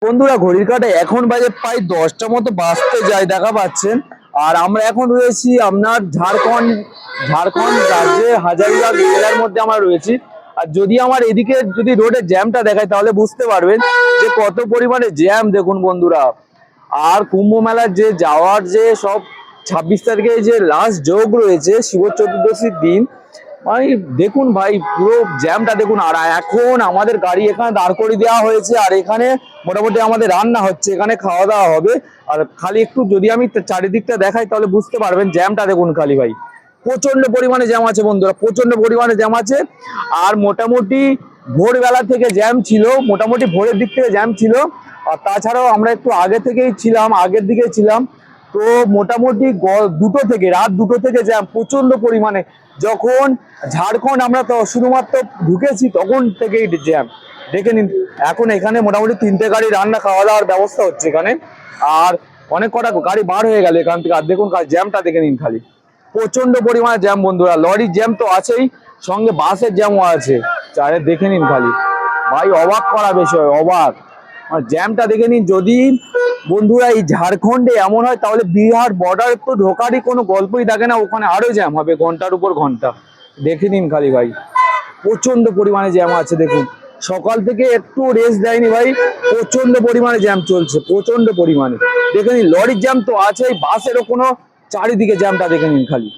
বন্ধুরা ঘড়ির কাঁটা এখন বাজে প্রায় 10টা মতো বাজতে যায় দেখা পাচ্ছেন। আর আমরা এখন রয়েছি আপনার ঝাড়খণ্ড রাজ্যে হাজারিবাগ জেলার মধ্যে আমরা রয়েছি। আর যদি আমার এদিকে যদি রোডের জ্যামটা দেখায় তাহলে বুঝতে পারবেন যে কত পরিমাণে জ্যাম দেখুন বন্ধুরা। আর কুম্ভ মেলার যে যাওয়ার যে সব 26 তারিখে যে লাস্ট যোগ রয়েছে শিব চতুর্দশীর দিন, ভাই দেখুন ভাই পুরো জ্যামটা দেখুন। আর এখন আমাদের গাড়ি এখানে দাঁড় করে দেওয়া হয়েছে আর এখানে মোটামুটি আমাদের রান্না হচ্ছে, এখানে খাওয়া দাওয়া হবে। আর খালি একটু যদি আমি চারিদিকটা দেখাই তাহলে বুঝতে পারবেন জ্যামটা দেখুন খালি ভাই, প্রচন্ড পরিমাণে জ্যাম আছে বন্ধুরা, প্রচন্ড পরিমাণে জ্যাম আছে। আর মোটামুটি ভোরবেলা থেকে জ্যাম ছিল, মোটামুটি ভোরের দিক থেকে জ্যাম ছিল। আর তাছাড়াও আমরা একটু আগে থেকেই ছিলাম, আগের দিকে ছিলাম। তো মোটামুটি রাত দুটো থেকে জ্যাম প্রচন্ড পরিমাণে। যখন ঝাড়খণ্ড আমরা তো শুধুমাত্র ঢুকেছি তখন থেকেই জ্যাম দেখে নিন। এখন এখানে মোটামুটি 3টে গাড়ি রান্না খাওয়া দাওয়ার ব্যবস্থা হচ্ছে এখানে। আর অনেক কটা গাড়ি বার হয়ে গেল এখান থেকে। আর দেখুন জ্যামটা দেখে নিন খালি, প্রচন্ড পরিমাণে জ্যাম বন্ধুরা। লরির জ্যাম তো আছেই, সঙ্গে বাসের জ্যামও আছে। চারে দেখে নিন খালি ভাই, অবাক করা বিষয়, অবাক। আর জ্যামটা দেখে নিন। যদি বন্ধুরা এই ঝাড়খণ্ডে এমন হয় তাহলে বিহার বর্ডার তো ঢোকারই কোনো গল্পই থাকে না, ওখানে আরো জ্যাম হবে ঘন্টার উপর ঘন্টা। দেখে নিন খালি ভাই, প্রচন্ড পরিমাণে জ্যাম আছে দেখুন। সকাল থেকে একটু রেস্ট দেয়নি ভাই, প্রচন্ড পরিমাণে জ্যাম চলছে, প্রচন্ড পরিমাণে। দেখে নিন লরির জ্যাম তো আছেই, বাসেরও কোনো চারিদিকে জ্যামটা দেখে নিন খালি।